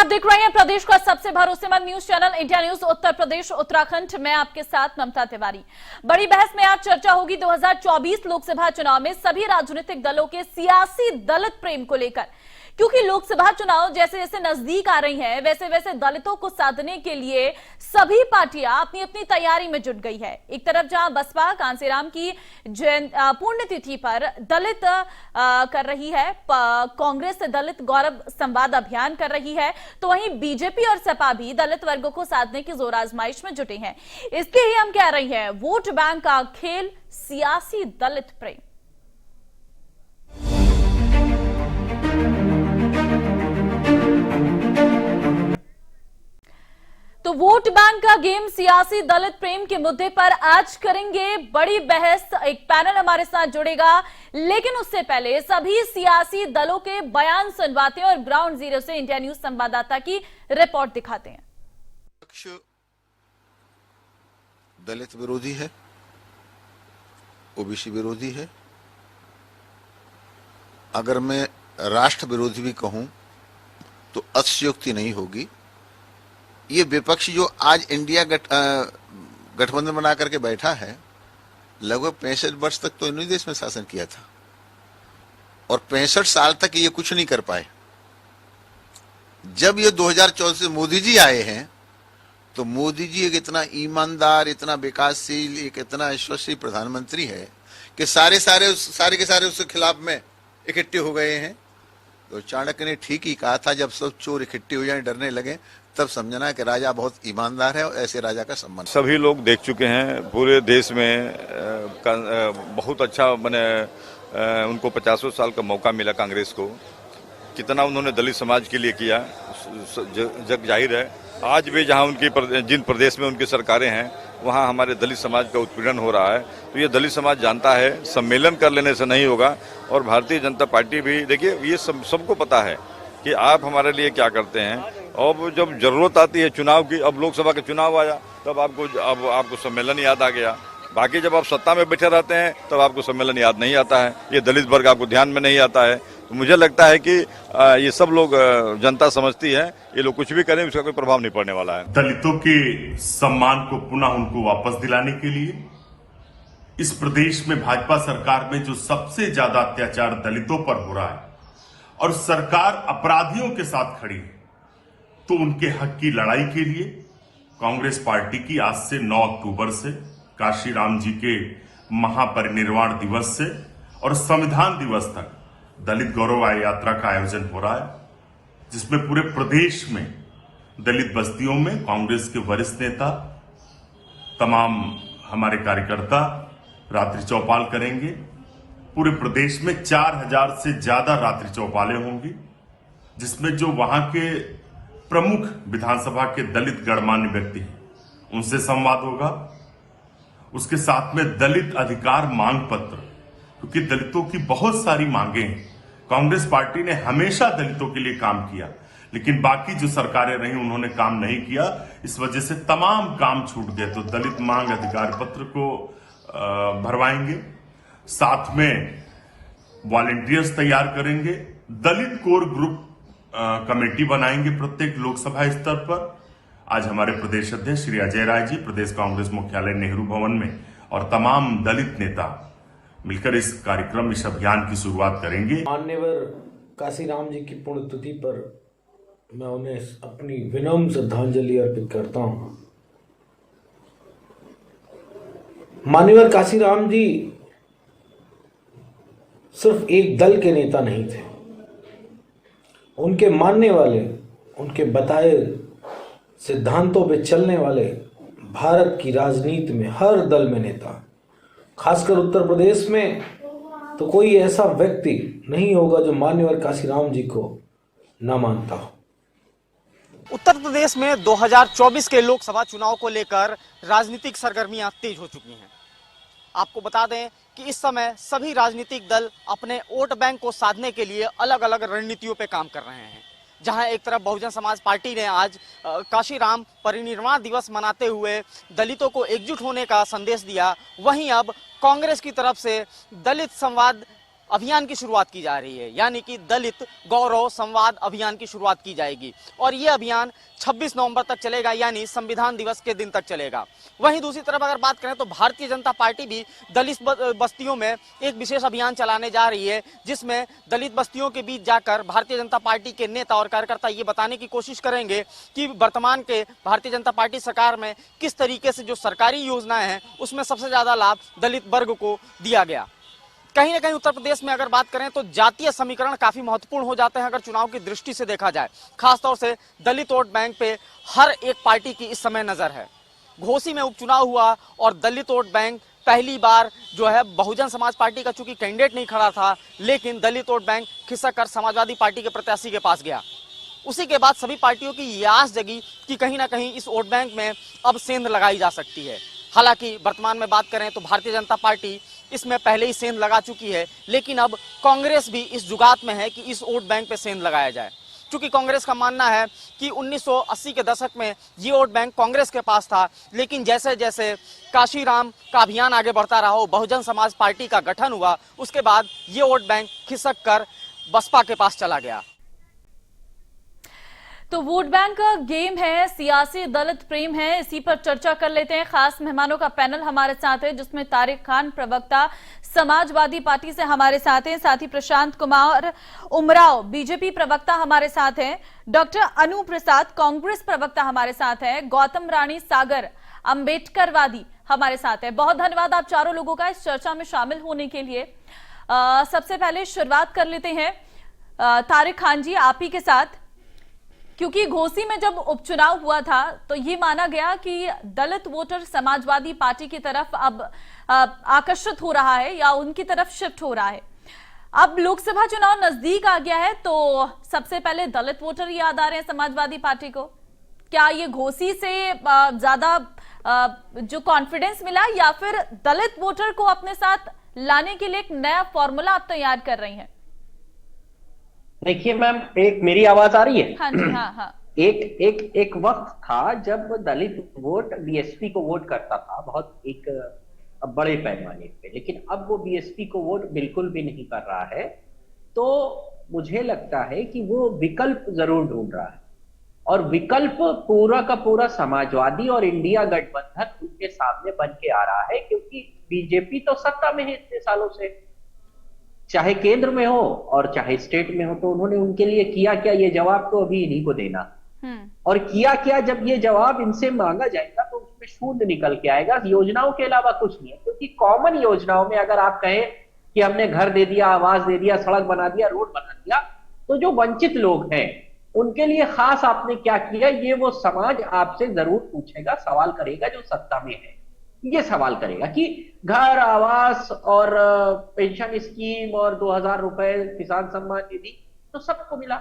आप देख रहे हैं प्रदेश का सबसे भरोसेमंद news channel India news Uttar Pradesh Uttarakhand में आपके साथ ममता तिवारी। बड़ी बहस में आज चर्चा होगी 2024 लोकसभा चुनाव में सभी राजनीतिक दलों के सियासी दलित प्रेम को लेकर, क्योंकि लोकसभा चुनाव जैसे जैसे नजदीक आ रही हैं वैसे वैसे दलितों को साधने के लिए सभी पार्टियां अपनी अपनी तैयारी में जुट गई है। एक तरफ जहां बसपा कांसीराम की पुण्यतिथि पर दलित कर रही है, कांग्रेस से दलित गौरव संवाद अभियान कर रही है, तो वहीं बीजेपी और सपा भी दलित वर्गों को साधने की जोर आजमाइश में जुटे हैं। इसके ही हम कह रही हैं वोट बैंक का खेल, सियासी दलित प्रेम। तो वोट बैंक का गेम, सियासी दलित प्रेम के मुद्दे पर आज करेंगे बड़ी बहस। एक पैनल हमारे साथ जुड़ेगा, लेकिन उससे पहले सभी सियासी दलों के बयान सुनवाते हैं और ग्राउंड जीरो से इंडिया न्यूज संवाददाता की रिपोर्ट दिखाते हैं। पक्ष दलित विरोधी है, ओबीसी विरोधी है, अगर मैं राष्ट्र विरोधी भी कहूं तो अतिशयोक्ति नहीं होगी। ये विपक्ष जो आज इंडिया गठबंधन बना करके बैठा है, लगभग 65 वर्ष तक तो इन्हीं देश में शासन किया था और 65 साल तक ये कुछ नहीं कर पाए। जब ये 2014 से मोदी जी आए हैं तो मोदी जी एक इतना ईमानदार, इतना विकासशील, एक इतना यशस्वी प्रधानमंत्री है कि सारे के सारे उसके खिलाफ में इकट्ठे हो गए हैं। तो चाणक्य ने ठीक ही कहा था, जब सब चोर इकट्ठे हो जाए, डरने लगे, तब समझना कि राजा बहुत ईमानदार है और ऐसे राजा का सम्मान। सभी लोग देख चुके हैं, पूरे देश में बहुत अच्छा उनको 50 साल का मौका मिला कांग्रेस को, कितना उन्होंने दलित समाज के लिए किया जग जाहिर है। आज भी जहां जिन प्रदेश में उनकी सरकारें हैं वहां हमारे दलित समाज का उत्पीड़न हो रहा है। तो ये दलित समाज जानता है, सम्मेलन कर लेने से नहीं होगा। और भारतीय जनता पार्टी भी, देखिए ये सबको पता है कि आप हमारे लिए क्या करते हैं। और जब जरूरत आती है चुनाव की, अब लोकसभा का चुनाव आया तब आपको सम्मेलन याद आ गया। बाकी जब आप सत्ता में बैठे रहते हैं तब आपको सम्मेलन याद नहीं आता है, ये दलित वर्ग आपको ध्यान में नहीं आता है। तो मुझे लगता है कि ये सब लोग, जनता समझती है, ये लोग कुछ भी करें उसका कोई प्रभाव नहीं पड़ने वाला है। दलितों के सम्मान को पुनः उनको वापस दिलाने के लिए इस प्रदेश में भाजपा सरकार में जो सबसे ज्यादा अत्याचार दलितों पर हो रहा है और सरकार अपराधियों के साथ खड़ी है, तो उनके हक की लड़ाई के लिए कांग्रेस पार्टी की आज से 9 अक्टूबर से काशीराम जी के महापरिनिर्वाण दिवस से और संविधान दिवस तक दलित गौरव यात्रा का आयोजन हो रहा है, जिसमें पूरे प्रदेश में दलित बस्तियों में कांग्रेस के वरिष्ठ नेता, तमाम हमारे कार्यकर्ता रात्रि चौपाल करेंगे। पूरे प्रदेश में 4000 से ज्यादा रात्रि चौपालें होंगी, जिसमें जो वहां के प्रमुख विधानसभा के दलित गणमान्य व्यक्ति हैं उनसे संवाद होगा। उसके साथ में दलित अधिकार मांग पत्र, क्योंकि दलितों की बहुत सारी मांगे हैं। कांग्रेस पार्टी ने हमेशा दलितों के लिए काम किया, लेकिन बाकी जो सरकारें रही उन्होंने काम नहीं किया, इस वजह से तमाम काम छूट गए। तो दलित मांग अधिकार पत्र को भरवाएंगे, साथ में वॉलंटियर्स तैयार करेंगे, दलित कोर ग्रुप कमेटी बनाएंगे प्रत्येक लोकसभा स्तर पर। आज हमारे प्रदेश अध्यक्ष श्री अजय राय जी प्रदेश कांग्रेस मुख्यालय नेहरू भवन में और तमाम दलित नेता मिलकर इस कार्यक्रम, इस अभियान की शुरुआत करेंगे। मान्यवर काशीराम जी की पुण्यतिथि पर मैं उन्हें अपनी विनम्र श्रद्धांजलि अर्पित करता हूं। मान्यवर काशीराम जी सिर्फ एक दल के नेता नहीं थे, उनके मानने वाले, उनके बताए सिद्धांतों पे चलने वाले भारत की राजनीति में हर दल में नेता, खासकर उत्तर प्रदेश में तो कोई ऐसा व्यक्ति नहीं होगा जो मान्यवर काशीराम जी को ना मानता हो। उत्तर प्रदेश में 2024 के लोकसभा चुनाव को लेकर राजनीतिक सरगर्मियां तेज हो चुकी हैं। आपको बता दें कि इस समय सभी राजनीतिक दल अपने वोट बैंक को साधने के लिए अलग अलग रणनीतियों पे काम कर रहे हैं। जहां एक तरफ बहुजन समाज पार्टी ने आज काशीराम परिनिर्वाण दिवस मनाते हुए दलितों को एकजुट होने का संदेश दिया, वहीं अब कांग्रेस की तरफ से दलित संवाद अभियान की शुरुआत की जा रही है, यानी कि दलित गौरव संवाद अभियान की शुरुआत की जाएगी और ये अभियान 26 नवंबर तक चलेगा, यानी संविधान दिवस के दिन तक चलेगा। वहीं दूसरी तरफ अगर बात करें तो भारतीय जनता पार्टी भी दलित बस्तियों में एक विशेष अभियान चलाने जा रही है, जिसमें दलित बस्तियों के बीच जाकर भारतीय जनता पार्टी के नेता और कार्यकर्ता ये बताने की कोशिश करेंगे कि वर्तमान के भारतीय जनता पार्टी सरकार में किस तरीके से जो सरकारी योजनाएं हैं उसमें सबसे ज्यादा लाभ दलित वर्ग को दिया गया। कहीं ना कहीं उत्तर प्रदेश में अगर बात करें तो जातीय समीकरण काफी महत्वपूर्ण हो जाते हैं अगर चुनाव की दृष्टि से देखा जाए। खासतौर से दलित वोट बैंक पे हर एक पार्टी की इस समय नजर है। घोसी में उपचुनाव हुआ और दलित वोट बैंक पहली बार जो है बहुजन समाज पार्टी का चूंकि कैंडिडेट नहीं खड़ा था, लेकिन दलित वोट बैंक खिसक कर समाजवादी पार्टी के प्रत्याशी के पास गया। उसी के बाद सभी पार्टियों की ये आस जगी कि कहीं ना कहीं इस वोट बैंक में अब सेंध लगाई जा सकती है। हालांकि वर्तमान में बात करें तो भारतीय जनता पार्टी इसमें पहले ही सेंध लगा चुकी है, लेकिन अब कांग्रेस भी इस जुगात में है कि इस वोट बैंक पे सेंध लगाया जाए। क्योंकि कांग्रेस का मानना है कि 1980 के दशक में ये वोट बैंक कांग्रेस के पास था, लेकिन जैसे जैसे काशीराम का अभियान आगे बढ़ता रहा, बहुजन समाज पार्टी का गठन हुआ, उसके बाद ये वोट बैंक खिसक कर बसपा के पास चला गया। तो वोट बैंक का गेम है, सियासी दलित प्रेम है, इसी पर चर्चा कर लेते हैं। खास मेहमानों का पैनल हमारे साथ है, जिसमें तारिक खान प्रवक्ता समाजवादी पार्टी से हमारे साथ हैं, साथ ही प्रशांत कुमार उमराव बीजेपी प्रवक्ता हमारे साथ हैं, डॉक्टर अनु प्रसाद कांग्रेस प्रवक्ता हमारे साथ हैं, गौतम रानी सागर अंबेडकरवादी हमारे साथ है। बहुत धन्यवाद आप चारों लोगों का इस चर्चा में शामिल होने के लिए। सबसे पहले शुरुआत कर लेते हैं तारिक खान जी आप ही के साथ, क्योंकि घोसी में जब उपचुनाव हुआ था तो ये माना गया कि दलित वोटर समाजवादी पार्टी की तरफ अब आकर्षित हो रहा है या उनकी तरफ शिफ्ट हो रहा है। अब लोकसभा चुनाव नजदीक आ गया है तो सबसे पहले दलित वोटर याद आ रहे हैं समाजवादी पार्टी को। क्या ये घोसी से ज्यादा जो कॉन्फिडेंस मिला या फिर दलित वोटर को अपने साथ लाने के लिए एक नया फॉर्मूला आप तैयार कर रही हैं? देखिए मैम, एक मेरी आवाज आ रही है? हाँ जी, हाँ हाँ। एक वक्त था जब दलित वोट बीएसपी को वोट करता था बहुत एक बड़े पैमाने पे, लेकिन अब वो बीएसपी को वोट बिल्कुल भी नहीं कर रहा है। तो मुझे लगता है कि वो विकल्प जरूर ढूंढ रहा है और विकल्प पूरा का पूरा समाजवादी और इंडिया गठबंधन उनके सामने बन के आ रहा है, क्योंकि बीजेपी तो सत्ता में है इतने सालों से, चाहे केंद्र में हो और चाहे स्टेट में हो। तो उन्होंने उनके लिए किया क्या, ये जवाब तो अभी इन्हीं को देना। और किया क्या, जब ये जवाब इनसे मांगा जाएगा तो उसमें शून्य निकल के आएगा, योजनाओं के अलावा कुछ नहीं है। क्योंकि कॉमन योजनाओं में अगर आप कहें कि हमने घर दे दिया, आवास दे दिया, सड़क बना दिया, रोड बना दिया, तो जो वंचित लोग हैं उनके लिए खास आपने क्या किया, ये वो समाज आपसे जरूर पूछेगा, सवाल करेगा जो सत्ता में है। ये सवाल करेगा कि घर, आवास और पेंशन स्कीम और 2000 रुपए किसान सम्मान निधि तो सबको मिला,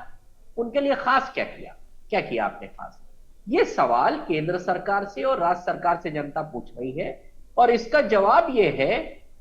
उनके लिए खास क्या किया, क्या किया आपने खास? ये सवाल केंद्र सरकार से और राज्य सरकार से जनता पूछ रही है और इसका जवाब ये है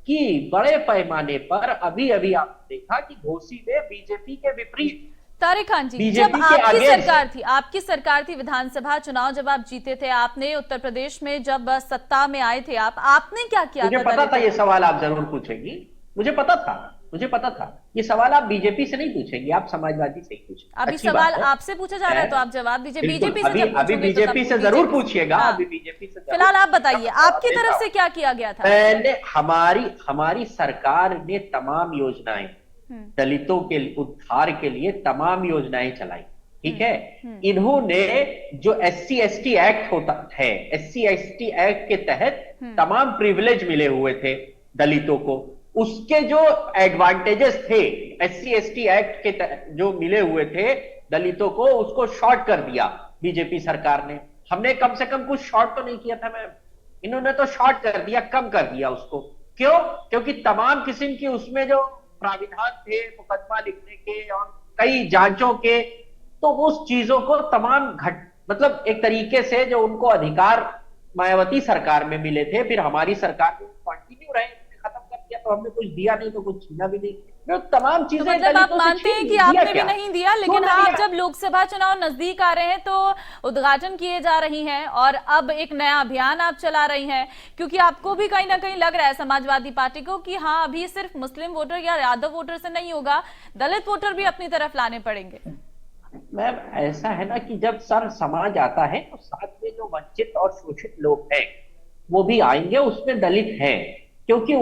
कि बड़े पैमाने पर अभी अभी आपने देखा कि घोसी में बीजेपी के विपरीत तारिक खान जी, बीजेपी जब आपकी सरकार थी विधानसभा चुनाव जब आप जीते थे, आपने उत्तर प्रदेश में जब सत्ता में आए थे आपने क्या किया? मुझे पता था ये सवाल आप जरूर पूछेंगी, मुझे पता था ये सवाल आप बीजेपी से नहीं पूछेंगे, आप समाजवादी से ही पूछेंगे। अभी सवाल आपसे पूछा जा रहा है तो आप जवाब दीजिए। बीजेपी से अभी बीजेपी से जरूर पूछिएगा, अभी बीजेपी से। फिलहाल आप बताइए आपकी तरफ से क्या किया गया था? पहले हमारी सरकार ने तमाम योजनाएं दलितों के उद्धार के लिए तमाम योजनाएं चलाई, ठीक है। इन्होंने जो SC/ST एक्ट होता है, SC/ST एक्ट के तहत तमाम प्रिविलेज मिले हुए थे दलितों को, उसके जो एडवांटेजेस थे SC/ST एक्ट के तहत जो मिले हुए थे दलितों को, उसको शॉर्ट कर दिया बीजेपी सरकार ने। हमने कम से कम कुछ शॉर्ट तो नहीं किया था मैम, इन्होंने तो शॉर्ट कर दिया, कम कर दिया उसको। क्यों? क्योंकि तमाम किस्म की उसमें जो प्राविधान थे मुकदमा लिखने के और कई जांचों के, तो उस चीजों को तमाम मतलब एक तरीके से जो उनको अधिकार मायावती सरकार में मिले थे, फिर हमारी सरकार में कंटिन्यू रहे, खत्म कर किया तो हमने कुछ दिया नहीं तो कुछ छीना भी नहीं, तो तमाम तो चीजें मतलब आप दलितों से मानते छीन हैं ली, कि दिया आपने भी क्या? नहीं दिया, लेकिन क्यों नहीं आप दिया? जब लोकसभा चुनाव नजदीक आ रहे हैं तो उद्घाटन किए जा रही हैं और अब एक नया अभियान आप चला रही हैं, क्योंकि आपको भी कहीं ना कहीं लग रहा है समाजवादी पार्टी को कि हाँ अभी सिर्फ मुस्लिम वोटर या यादव वोटर से नहीं होगा, दलित वोटर भी अपनी तरफ लाने पड़ेंगे। मैम ऐसा है ना कि जब सर समाज आता है तो साथ में जो वंचित और शोषित लोग हैं वो भी आएंगे, उसमें दलित हैं, क्योंकि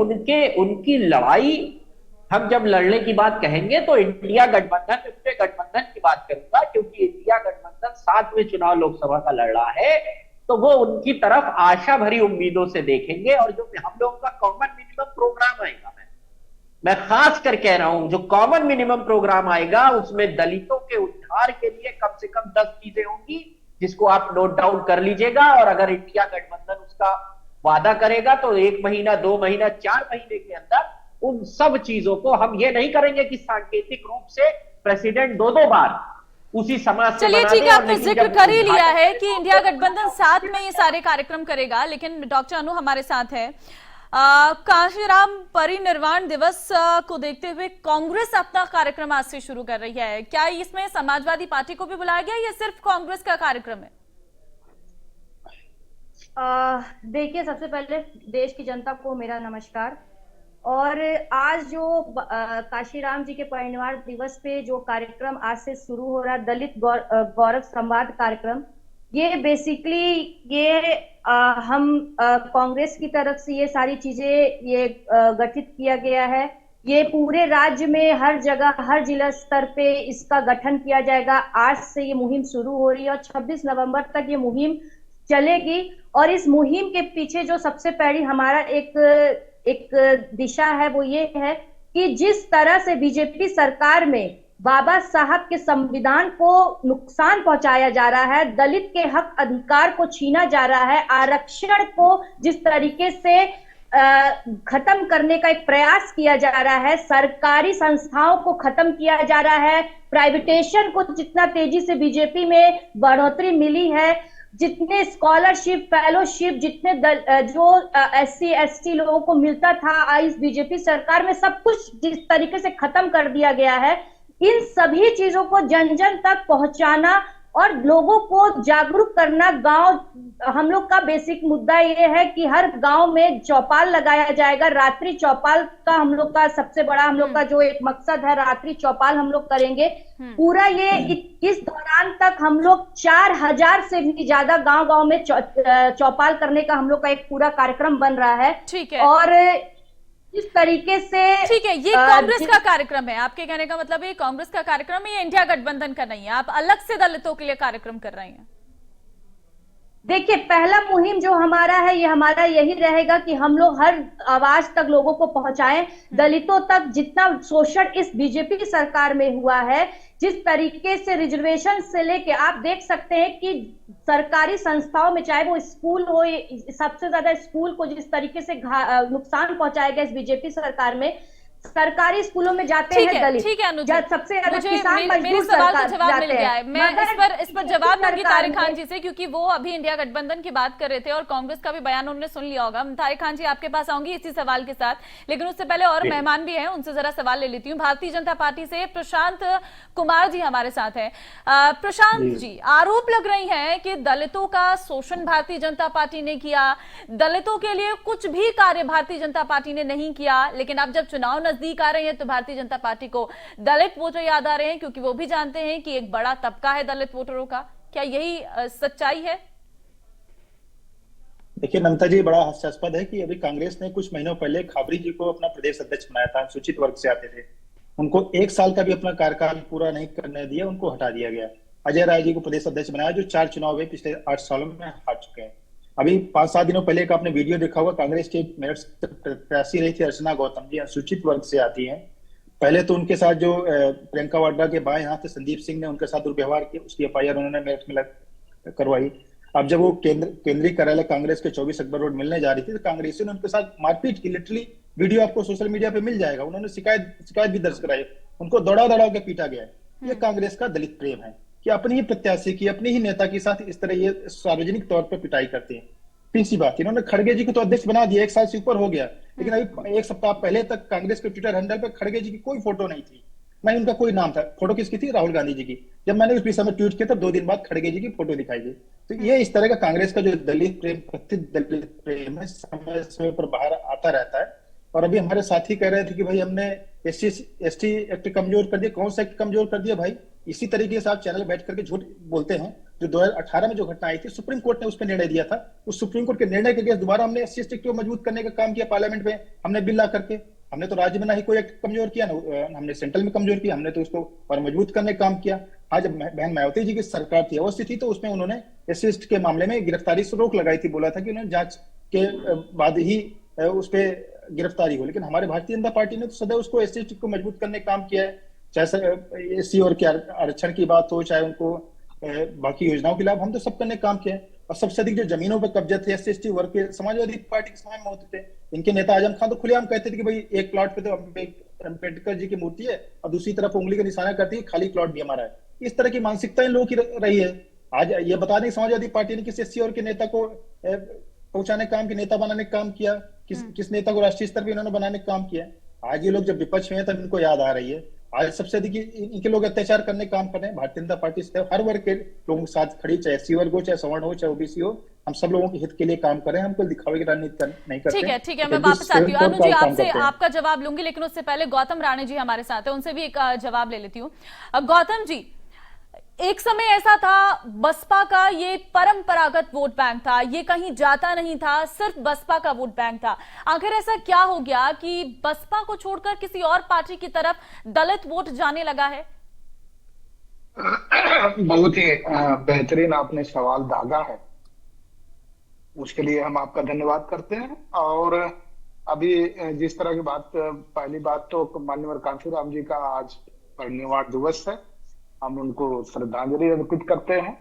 उनकी लड़ाई हम जब लड़ने की बात कहेंगे तो इंडिया गठबंधन, मैं गठबंधन की बात करूंगा, क्योंकि इंडिया गठबंधन 7वें चुनाव लोकसभा का लड़ रहा है, तो वो उनकी तरफ आशा भरी उम्मीदों से देखेंगे। और जो हम लोगों का कॉमन मिनिमम प्रोग्राम आएगा, मैं खास कर कह रहा हूं, जो कॉमन मिनिमम प्रोग्राम आएगा उसमें दलितों के उद्धार के लिए कम से कम 10 चीजें होंगी, जिसको आप नोट डाउन कर लीजिएगा। और अगर इंडिया गठबंधन उसका वादा करेगा तो 1 महीना, 2 महीना, 4 महीने के अंदर उन सब चीजों को, हम ये नहीं करेंगे कि सांकेतिक रूप से प्रेसिडेंट 2-2 बार उसी समाज से चलिए बना ठीक दे, है, और आपने लेकिन जिक्र जब कर ही लिया उद्घाटन है कि करेगा इंडिया तो गठबंधन साथ में ये सारे कार्यक्रम करेगा, लेकिन डॉक्टर अनु हमारे साथ है। कांशीराम परिनिर्वाण दिवस को देखते हुए कांग्रेस अपना कार्यक्रम आज से शुरू कर रही है, क्या इसमें समाजवादी पार्टी को भी बुलाया गया या सिर्फ कांग्रेस का कार्यक्रम है? देखिए, सबसे पहले देश की जनता को मेरा नमस्कार। और आज जो काशीराम जी के परिनिर्वाण दिवस पे जो कार्यक्रम आज से शुरू हो रहा है, दलित गौरव संवाद कार्यक्रम, ये बेसिकली ये हम कांग्रेस की तरफ से ये सारी चीजें ये गठित किया गया है। ये पूरे राज्य में हर जगह, हर जिला स्तर पे इसका गठन किया जाएगा। आज से ये मुहिम शुरू हो रही है और 26 नवंबर तक ये मुहिम चलेगी। और इस मुहिम के पीछे जो सबसे पहली हमारा एक दिशा है वो ये है कि जिस तरह से बीजेपी सरकार में बाबा साहब के संविधान को नुकसान पहुंचाया जा रहा है, दलित के हक अधिकार को छीना जा रहा है, आरक्षण को जिस तरीके से खत्म करने का एक प्रयास किया जा रहा है, सरकारी संस्थाओं को खत्म किया जा रहा है, प्राइवेटेशन को जितना तेजी से बीजेपी में बढ़ोतरी मिली है, जितने स्कॉलरशिप, फेलोशिप, जितने जो SC ST लोगों को मिलता था इस बीजेपी सरकार में, सब कुछ जिस तरीके से खत्म कर दिया गया है। इन सभी चीजों को जन जन तक पहुंचाना और लोगों को जागरूक करना, गांव हम लोग का बेसिक मुद्दा ये है कि हर गांव में चौपाल लगाया जाएगा। रात्रि चौपाल का हम लोग का सबसे बड़ा, हम लोग का जो एक मकसद है, रात्रि चौपाल हम लोग करेंगे। पूरा ये इस दौरान तक हम लोग 4000 से भी ज्यादा गांव में चौपाल करने का हम लोग का एक पूरा कार्यक्रम बन रहा है। ठीक है, और इस तरीके से, ठीक है, ये कांग्रेस का कार्यक्रम है, आपके कहने का मतलब ये कांग्रेस का कार्यक्रम है, ये इंडिया गठबंधन का नहीं है, आप अलग से दलितों के लिए कार्यक्रम कर रहे हैं। देखिए, पहला मुहिम जो हमारा है, ये हमारा यही रहेगा कि हम लोग हर आवाज तक लोगों को पहुंचाएं, दलितों तक। जितना शोषण इस बीजेपी की सरकार में हुआ है, जिस तरीके से रिजर्वेशन से लेके आप देख सकते हैं कि सरकारी संस्थाओं में, चाहे वो स्कूल हो, सबसे ज्यादा स्कूल को जिस तरीके से नुकसान पहुंचाया गया इस बीजेपी सरकार में। सरकारी स्कूलों में जाते हैं दलित, ठीक है अनुज, सबसे ज्यादा किसान मेरे मजदूर सवाल का जवाब मिल गया है। मैं इस पर जवाब दूंगी तारिक खान जी से, क्योंकि वो अभी इंडिया गठबंधन की बात कर रहे थे और कांग्रेस का भी बयान उन्होंने सुन लिया होगा। तारिक खान जी आपके पास आऊंगी इसी सवाल के साथ, लेकिन उससे पहले और मेहमान भी हैं, उनसे जरा सवाल ले लेती हूँ। भारतीय जनता पार्टी से प्रशांत कुमार जी हमारे साथ हैं। प्रशांत जी, आरोप लग रही है कि दलितों का शोषण भारतीय जनता पार्टी ने किया, दलितों के लिए कुछ भी कार्य भारतीय जनता पार्टी ने नहीं किया, लेकिन अब जब चुनाव नजदीक आ रहे हैं तो भारतीय जनता पार्टी को दलित वोटर याद आ रहे हैं, क्योंकि वो भी जानते हैं कि एक बड़ा तबका है दलित वोटरों का। क्या यही सच्चाई है? देखिए ममता जी, बड़ा हास्यास्पद है कि अभी कांग्रेस ने कुछ महीनों पहले खाबरी जी को अपना प्रदेश अध्यक्ष बनाया था, अनुसूचित वर्ग से आते थे, उनको 1 साल का भी अपना कार्यकाल पूरा नहीं करने दिया, उनको हटा दिया गया। अजय राय जी को प्रदेश अध्यक्ष बनाया, जो 4 चुनाव में पिछले 8 सालों में हार चुके हैं। अभी 5-7 दिनों पहले का आपने वीडियो देखा होगा, कांग्रेस के मेरठ से प्रत्याशी रही थी अर्चना गौतम जी, अनुसूचित वर्ग से आती हैं। पहले तो उनके साथ जो प्रियंका वाड्रा के बाएं हाथ संदीप सिंह ने उनके साथ दुर्व्यवहार किया, उसकी FIR उन्होंने मेरठ में करवाई। अब जब वो केंद्रीय कार्यालय कांग्रेस के 24 अकबर रोड मिलने जा रही थी, तो कांग्रेसियों ने उनके साथ मारपीट की। लिटरली वीडियो आपको सोशल मीडिया पे मिल जाएगा। उन्होंने शिकायत भी दर्ज कराई, उनको दौड़ा के पीटा गया। ये कांग्रेस का दलित प्रेम है कि अपनी ही प्रत्याशी की, अपनी ही नेता के साथ इस तरह ये सार्वजनिक तौर पर पिटाई करते हैं। सीधी सी बात, इन्होंने खड़गे जी को तो अध्यक्ष बना दिया, 1 साल से ऊपर हो गया, लेकिन अभी 1 सप्ताह पहले तक कांग्रेस के ट्विटर हैंडल पे खड़गे जी की कोई फोटो नहीं थी, ना ही उनका कोई नाम था। फोटो किसकी थी? राहुल गांधी जी की। जब मैंने उस विषय में ट्वीट किया तब 2 दिन बाद खड़गे जी की फोटो दिखाई दी। तो ये इस तरह का कांग्रेस का जो दलित प्रेम, कथित दलित प्रेम है, समय समय पर बाहर आता रहता है। और अभी हमारे साथी कह रहे थे कि भाई हमने एसटी एक्ट कमजोर कर दिया। कौन सा एक्ट कमजोर कर दिया भाई? इसी तरीके से आप चैनल बैठ करके झूठ बोलते हैं। जो 2018 में जो घटना आई थी, सुप्रीम कोर्ट ने उस पर निर्णय दिया था। उस सुप्रीम कोर्ट के निर्णय के लिए दोबारा हमने एससी एसटी को मजबूत करने का काम किया पार्लियामेंट में, हमने बिल ला करके। हमने तो राज्य में ना ही कोई एक्ट कमजोर किया, ना हमने सेंट्रल में कमजोर किया, हमने तो उसको और मजबूत करने का काम किया। हाँ, जब बहन मायावती जी की सरकार थी, अवस्थी थी, तो उसमें उन्होंने एससी एसटी के मामले में गिरफ्तारी से रोक लगाई थी। बोला था कि उन्होंने जांच के बाद ही उस पर गिरफ्तारी हो। लेकिन हमारे भारतीय जनता पार्टी ने तो सदैव उसको एससी एसटी को मजबूत करने का काम किया है। चाहे एससी और के आरक्षण की बात हो, चाहे उनको बाकी योजनाओं के लाभ, हम तो सब करने काम किया है। और सबसे अधिक जो जमीनों पर कब्जा थे एससी एसटी वर्ग के, समाजवादी पार्टी के समय में होते थे। इनके नेता आजम खान तो खुलेआम कहते थे कि भाई एक प्लॉट पे तो अम्बेडकर जी की मूर्ति है और दूसरी तरफ उंगली का निशाना करती है, खाली प्लॉट भी हमारा है। इस तरह की मानसिकता इन लोगों की रही है। आज ये बता दें, समाजवादी पार्टी ने किस एससी और के नेता को पहुंचाने का काम, नेता बनाने का काम किया, किस नेता को राष्ट्रीय स्तर पर इन्होंने बनाने का काम किया। आज ये लोग जब विपक्ष में है तब इनको याद आ रही है। आज सबसे अधिक इनके लोग अत्याचार करने का काम कर रहे हैं। भारतीय जनता पार्टी से हर वर्ग के लोगों के साथ खड़ी, चाहे एससी वर्ग हो, चाहे सवर्ण हो, चाहे ओबीसी हो, हम सब लोगों के हित के लिए काम कर रहे हैं। हम कोई दिखावे की राजनीति नहीं करते। ठीक है, मैं वापस आती हूँ। अनु जी, आपसे आपका जवाब लूंगी, लेकिन उससे पहले गौतम राणे जी हमारे साथ है, उनसे भी एक जवाब ले लेती हूँ। गौतम जी, एक समय ऐसा था बसपा का ये परंपरागत वोट बैंक था, ये कहीं जाता नहीं था, सिर्फ बसपा का वोट बैंक था। आखिर ऐसा क्या हो गया कि बसपा को छोड़कर किसी और पार्टी की तरफ दलित वोट जाने लगा है? बहुत ही बेहतरीन आपने सवाल दागा है, उसके लिए हम आपका धन्यवाद करते हैं। और अभी जिस तरह की बात, पहली बात तो माननीय कांशीराम जी का आज परिनिर्वाण दिवस है, हम उनको श्रद्धांजलि अर्पित करते हैं।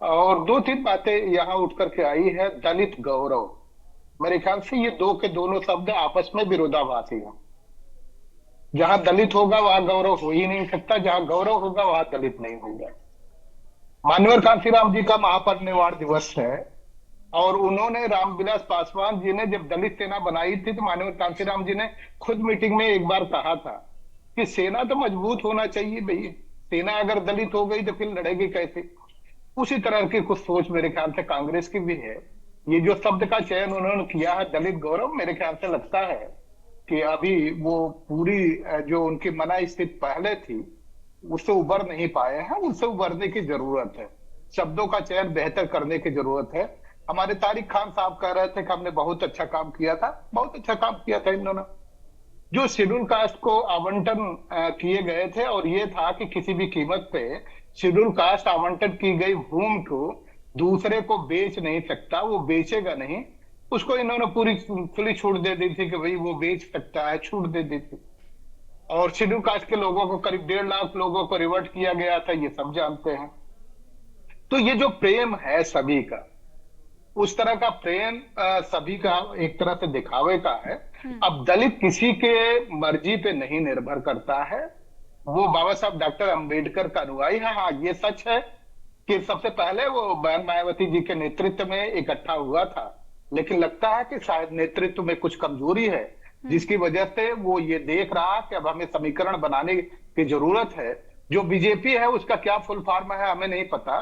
और 2-3 बातें यहाँ उठ करके आई है। दलित गौरव, मेरे ख्याल से ये के दोनों शब्द आपस में विरोधाभासी हैं। जहां दलित होगा वहां गौरव हो ही नहीं सकता, जहां गौरव होगा वहां दलित नहीं होगा। माननीय कांशीराम जी का महापरिनिर्वाण दिवस है और उन्होंने रामविलास पासवान जी ने जब दलित सेना बनाई थी तो माननीय कांशीराम जी ने खुद मीटिंग में एक बार कहा था कि सेना तो मजबूत होना चाहिए भैया, सेना अगर दलित हो गई तो फिर लड़ेगी कैसे। उसी तरह की कुछ सोच मेरे ख्याल से कांग्रेस की भी है। ये जो शब्द का चयन उन्होंने किया है दलित गौरव, मेरे ख्याल से लगता है कि अभी वो पूरी जो उनकी मना स्थिति पहले थी उससे उबर नहीं पाए हैं, उससे उबरने की जरूरत है। शब्दों का चयन बेहतर करने की जरूरत है। हमारे तारिक खान साहब कह रहे थे कि हमने बहुत अच्छा काम किया था, बहुत अच्छा काम किया था इन्होंने। जो शेड्यूल कास्ट को आवंटन किए गए थे और ये था कि किसी भी कीमत पे शेड्यूल कास्ट आवंटन की गई भूमि को दूसरे को बेच नहीं सकता, वो बेचेगा नहीं, उसको इन्होंने पूरी खुली छूट दे दी थी कि भाई वो बेच सकता है, छूट दे दी थी। और शेड्यूल कास्ट के लोगों को करीब 1.5 लाख लोगों को रिवर्ट किया गया था, ये सब जानते हैं। तो ये जो प्रेम है सभी का, उस तरह का प्रेम सभी का एक तरह से दिखावे का है। अब दलित किसी के मर्जी पे नहीं निर्भर करता है, वो बाबा साहब डॉक्टर अंबेडकर का अनुयायी है। हाँ, ये सच है कि सबसे पहले वो बहन मायावती जी के नेतृत्व में इकट्ठा हुआ था, लेकिन लगता है कि शायद नेतृत्व में कुछ कमजोरी है, जिसकी वजह से वो ये देख रहा कि अब हमें समीकरण बनाने की जरूरत है। जो बीजेपी है उसका क्या फुल फॉर्म है हमें नहीं पता,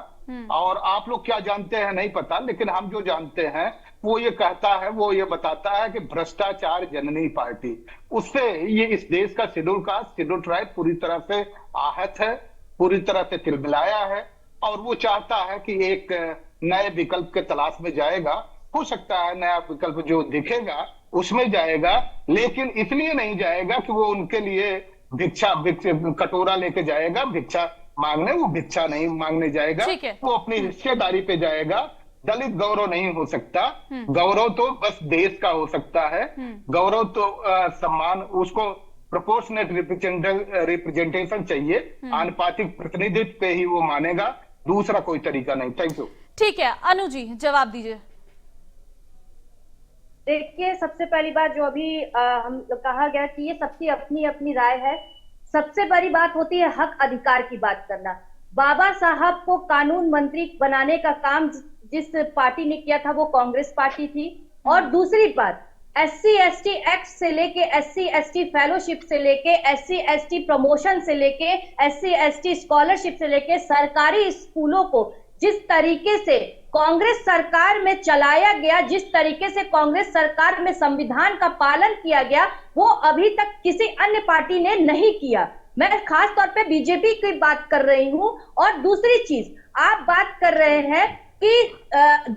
और आप लोग क्या जानते हैं नहीं पता, लेकिन हम जो जानते हैं वो ये कहता है, वो ये बताता है कि भ्रष्टाचार जननी पार्टी, उससे ये इस देश का शेड्यूल कास्ट, शेड्यूल ट्राइब पूरी तरह से आहत है, पूरी तरह से तिलमिलाया है। और वो चाहता है कि एक नए विकल्प के तलाश में जाएगा। हो सकता है नया विकल्प जो दिखेगा उसमें जाएगा, लेकिन इसलिए नहीं जाएगा कि वो उनके लिए भिक्षा कटोरा लेके जाएगा भिक्षा मांगने, वो भिक्षा नहीं मांगने जाएगा, वो अपनी हिस्सेदारी पे जाएगा। दलित गौरव नहीं हो सकता, गौरव तो बस देश का हो सकता है। गौरव तो सम्मान, उसको प्रोपोर्शनेट रिप्रेजेंटेशन चाहिए, आनुपातिक प्रतिनिधित्व पे ही वो मानेगा, दूसरा कोई तरीका नहीं। Thank you. ठीक है, अनु जी जवाब दीजिए। देखिए, सबसे पहली बात जो अभी हम कहा गया कि ये सबकी अपनी अपनी राय है। सबसे बड़ी बात होती है हक अधिकार की बात करना। बाबा साहब को कानून मंत्री बनाने का काम जिस पार्टी ने किया था वो कांग्रेस पार्टी थी। और दूसरी बात, SC/ST एक्ट से लेके SC/ST फेलोशिप से लेके SC/ST प्रमोशन से लेके SC/ST स्कॉलरशिप से लेके सरकारी स्कूलों को जिस तरीके से कांग्रेस सरकार में चलाया गया, जिस तरीके से कांग्रेस सरकार में संविधान का पालन किया गया, वो अभी तक किसी अन्य पार्टी ने नहीं किया। मैं खास तौर पे बीजेपी की बात कर रही हूं। और दूसरी चीज, आप बात कर रहे हैं कि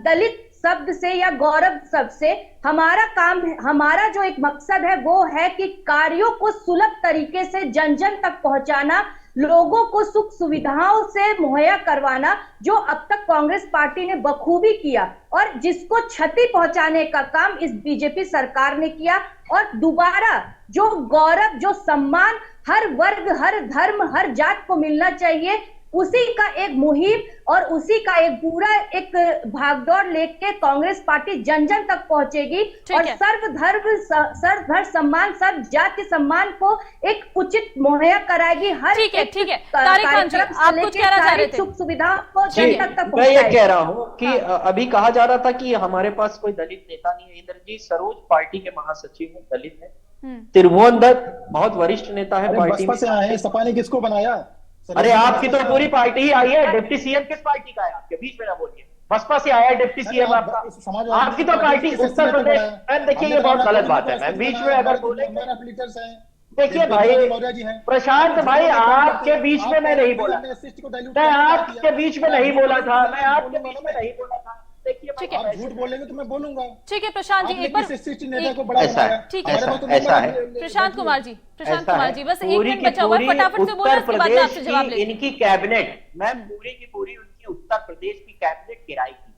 दलित शब्द से या गौरव शब्द से हमारा काम है, हमारा जो एक मकसद है वो है कि कार्यों को सुलभ तरीके से जन जन तक पहुंचाना, लोगों को सुख सुविधाओं से मुहैया करवाना, जो अब तक कांग्रेस पार्टी ने बखूबी किया और जिसको क्षति पहुंचाने का काम इस बीजेपी सरकार ने किया। और दोबारा जो गौरव, जो सम्मान हर वर्ग, हर धर्म, हर जात को मिलना चाहिए, उसी का एक मुहिम और उसी का एक पूरा एक भागदौड़ लेके कांग्रेस पार्टी जन जन तक पहुंचेगी और सर्वधर्म सम्मान, सर्व जाति सम्मान को एक उचित मुहैया कराएगी। हर ठीक है तारिक खान जी, आप कुछ कहना चाह रहे थे? सुख सुविधा को जन तक मैं ये कह रहा हूँ कि अभी कहा जा रहा था कि हमारे पास कोई दलित नेता नहीं है। इंद्रजीत सरोज पार्टी के महासचिव हैं, दलित है। त्रिभुवन दत्त बहुत वरिष्ठ नेता है पार्टी में। से आए हैं, सपा ने किसको बनाया? अरे आपकी तो पूरी पार्टी ही आई है। डिप्टी सीएम किस पार्टी का है? आपके बीच में ना बोलिए। बसपा से आया है डिप्टी सीएम आपका। आपकी तो पार्टी उत्तर प्रदेश। मैम देखिए ये बहुत गलत बात है। मैम बीच में अगर बोले, देखिए भाई प्रशांत भाई, आपके बीच में मैं नहीं बोला, मैं आपके बीच में नहीं बोला था, मैं आपके बीच में नहीं बोला था। ठीक है, झूठ बोलेंगे तो मैं बोलूंगा। ठीक है प्रशांत जी, एक बार नेता को बड़ा ऐसा है, ठीक है, ऐसा है प्रशांत कुमार जी, बस एक मिनट बचा हुआ है, फटाफट से बोलो, उसके बाद मैं आपसे जवाब लेंगे। इनकी कैबिनेट, मैम पूरी की पूरी उनकी उत्तर प्रदेश की कैबिनेट किराए की,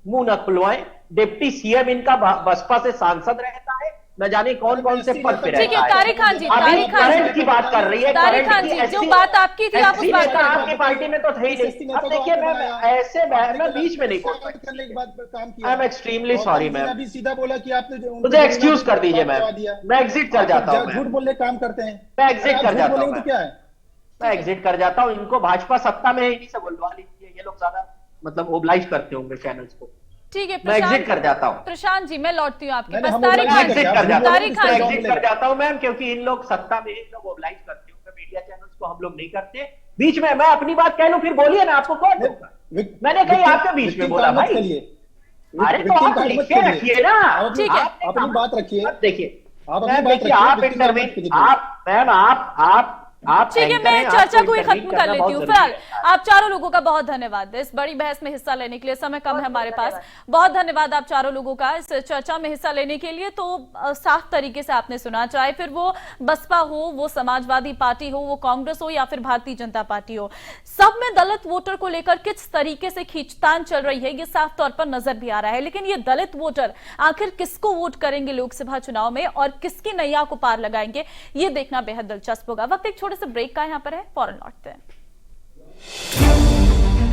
मुंह न खुलवाएं। डिप्टी सीएम इनका बसपा से सांसद रहता है, न जाने कौन कौन से पद पे रहता है। ठीक है तारिक खान जी, तारिक खान जी की बात कर रही है। तारिक खान जी, जो बात आपकी थी आप उस बात कर, आपकी पार्टी में तो थे ही नहीं। अब देखिए मैम ऐसे मैं बीच में नहीं बोल सकता। I am extremely sorry ma'am, अभी सीधा बोला कि आपने मुझे एक्सक्यूज कर दीजिए मैम, मैं एग्जिट कर जाता हूँ। झूठ बोलने काम करते हैं, मैं एग्जिट कर जाता हूँ। क्या है, मैं एग्जिट कर जाता हूँ। इनको भाजपा सत्ता में इन्हीं से बुलवा लीजिए, ये लोग ज्यादा मतलब ओबलाइज करते होंगे चैनल्स को। ठीक है मैं एग्जिट कर जाता हूँ। प्रशांत जी मैं लौटती हूँ आपके पास। तारिक खान एग्जिट कर जाता हूँ, तारिक खान एग्जिट कर जाता हूँ मैम, क्योंकि इन लोग सत्ता में इन लोग ओबलाइज करते होंगे, मीडिया चैनल्स को हम लोग नहीं करते। बीच में मैं अपनी बात कह लूं, फिर बोलिए ना, आपको कौन रोका? मैंने कहीं आपके बीच में बोला भाई? अरे तो आप लिखे रखिए ना, ठीक है, अपनी बात रखिए। देखिए आप इंटरव्यू, आप मैम आप ठीक है, मैं चर्चा को ही खत्म कर लेती हूँ। फिलहाल आप चारों लोगों का बहुत धन्यवाद इस बड़ी बहस में हिस्सा लेने के लिए। समय कम है हमारे पास, बहुत धन्यवाद आप चारों लोगों का इस चर्चा में हिस्सा लेने के लिए। तो साफ तरीके से आपने सुना, चाहे फिर वो बसपा हो, वो समाजवादी पार्टी हो, वो कांग्रेस हो या फिर भारतीय जनता पार्टी हो, सब में दलित वोटर को लेकर किस तरीके से खींचतान चल रही है ये साफ तौर पर नजर भी आ रहा है। लेकिन ये दलित वोटर आखिर किसको वोट करेंगे लोकसभा चुनाव में और किसकी नैया को पार लगाएंगे, ये देखना बेहद दिलचस्प होगा। वक्त एक छोटे से ब्रेक का यहाँ पर है, फौरन लौटते हैं।